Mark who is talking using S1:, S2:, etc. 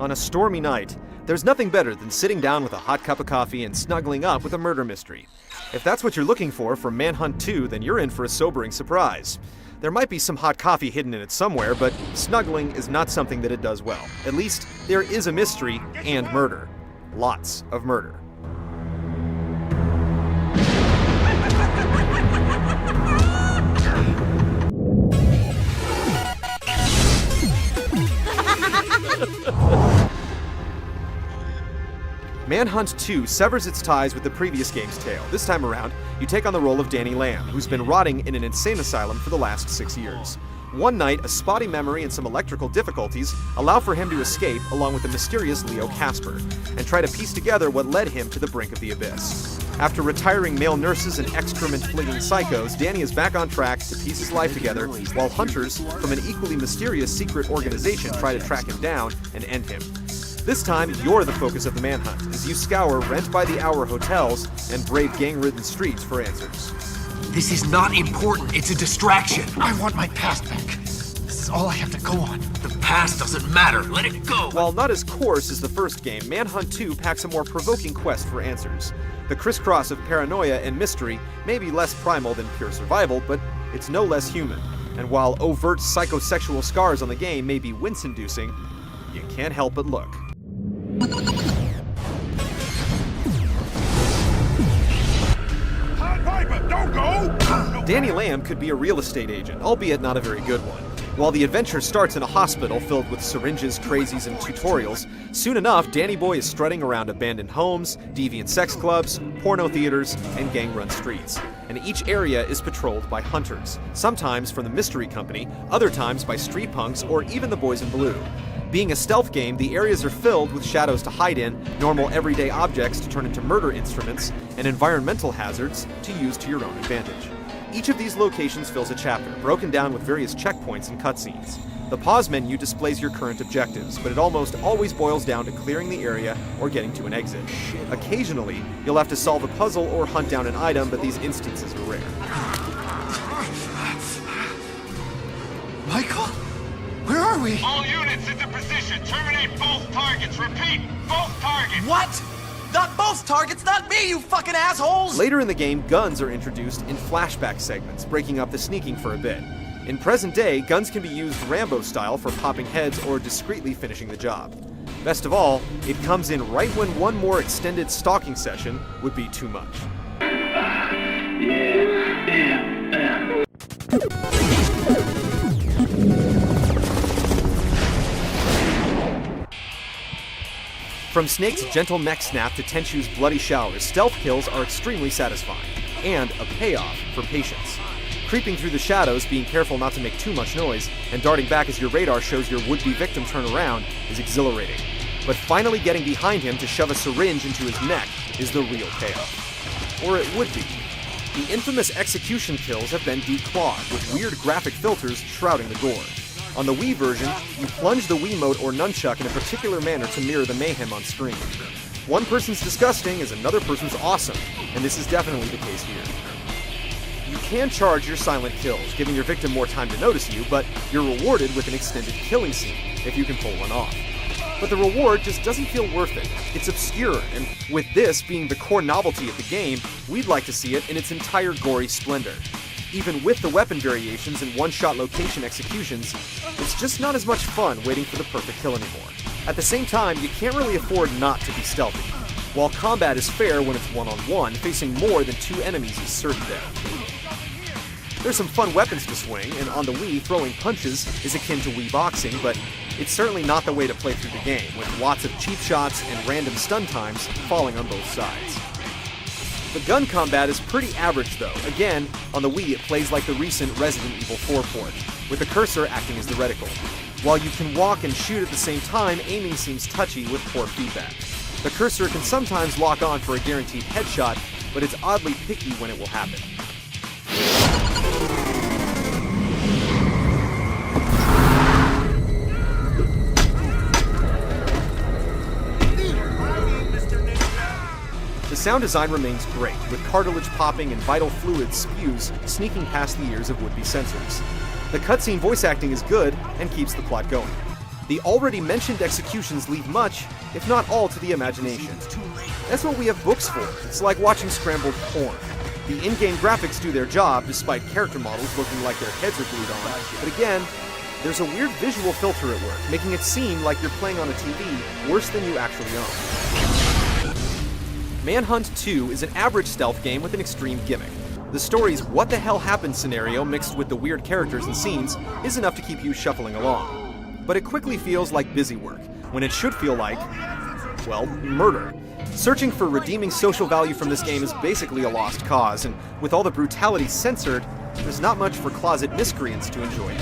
S1: On a stormy night, there's nothing better than sitting down with a hot cup of coffee and snuggling up with a murder mystery. If that's what you're looking for from Manhunt 2, then you're in for a sobering surprise. There might be some hot coffee hidden in it somewhere, but snuggling is not something that it does well. At least, there is a mystery and murder. Lots of murder. Manhunt 2 severs its ties with the previous game's tale. This time around, you take on the role of Danny Lamb, who's been rotting in an insane asylum for the last 6 years. One night, a spotty memory and some electrical difficulties allow for him to escape along with the mysterious Leo Casper, and try to piece together what led him to the brink of the abyss. After retiring male nurses and excrement-flinging psychos, Danny is back on track to piece his life together, while hunters from an equally mysterious secret organization try to track him down and end him. This time, you're the focus of the manhunt, as you scour rent-by-the-hour hotels and brave gang-ridden streets for answers.
S2: This is not important, it's a distraction.
S3: I want my past back. This is all I have to go on.
S2: The past doesn't matter, let it go!
S1: While not as coarse as the first game, Manhunt 2 packs a more provoking quest for answers. The crisscross of paranoia and mystery may be less primal than pure survival, but it's no less human. And while overt psychosexual scars on the game may be wince-inducing, you can't help but look.
S4: Don't go!
S1: Danny Lamb could be a real estate agent, albeit not a very good one. While the adventure starts in a hospital filled with syringes, crazies, and tutorials, soon enough, Danny Boy is strutting around abandoned homes, deviant sex clubs, porno theaters, and gang-run streets. And each area is patrolled by hunters, sometimes from the Mystery Company, other times by street punks, or even the Boys in Blue. Being a stealth game, the areas are filled with shadows to hide in, normal everyday objects to turn into murder instruments, and environmental hazards to use to your own advantage. Each of these locations fills a chapter, broken down with various checkpoints and cutscenes. The pause menu displays your current objectives, but it almost always boils down to clearing the area or getting to an exit. Occasionally, you'll have to solve a puzzle or hunt down an item, but these instances are rare.
S3: Michael? Where are we?
S4: All units into position. Terminate both targets. Repeat, both targets.
S2: What? Not both targets, not me, you fucking assholes!
S1: Later in the game, guns are introduced in flashback segments, breaking up the sneaking for a bit. In present day, guns can be used Rambo style for popping heads or discreetly finishing the job. Best of all, it comes in right when one more extended stalking session would be too much. From Snake's gentle neck snap to Tenchu's bloody showers, stealth kills are extremely satisfying, and a payoff for patience. Creeping through the shadows, being careful not to make too much noise, and darting back as your radar shows your would-be victim turn around is exhilarating. But finally getting behind him to shove a syringe into his neck is the real payoff. Or it would be. The infamous execution kills have been declawed, with weird graphic filters shrouding the gore. On the Wii version, you plunge the Wiimote or nunchuck in a particular manner to mirror the mayhem on screen. One person's disgusting is another person's awesome, and this is definitely the case here. You can charge your silent kills, giving your victim more time to notice you, but you're rewarded with an extended killing scene, if you can pull one off. But the reward just doesn't feel worth it. It's obscure, and with this being the core novelty of the game, we'd like to see it in its entire gory splendor. Even with the weapon variations and one-shot location executions, it's just not as much fun waiting for the perfect kill anymore. At the same time, you can't really afford not to be stealthy. While combat is fair when it's one-on-one, facing more than two enemies is certain death. There's some fun weapons to swing, and on the Wii, throwing punches is akin to Wii boxing, but it's certainly not the way to play through the game, with lots of cheap shots and random stun times falling on both sides. The gun combat is pretty average though. Again, on the Wii it plays like the recent Resident Evil 4 port, with the cursor acting as the reticle. While you can walk and shoot at the same time, aiming seems touchy with poor feedback. The cursor can sometimes lock on for a guaranteed headshot, but it's oddly picky when it will happen. The sound design remains great, with cartilage popping and vital fluid spews sneaking past the ears of would-be censors. The cutscene voice acting is good and keeps the plot going. The already mentioned executions leave much, if not all, to the imagination. That's what we have books for. It's like watching scrambled porn. The in-game graphics do their job, despite character models looking like their heads are glued on. But again, there's a weird visual filter at work, making it seem like you're playing on a TV worse than you actually own. Manhunt 2 is an average stealth game with an extreme gimmick. The story's what the hell happened scenario mixed with the weird characters and scenes is enough to keep you shuffling along. But it quickly feels like busy work, when it should feel like, well, murder. Searching for redeeming social value from this game is basically a lost cause, and with all the brutality censored, there's not much for closet miscreants to enjoy.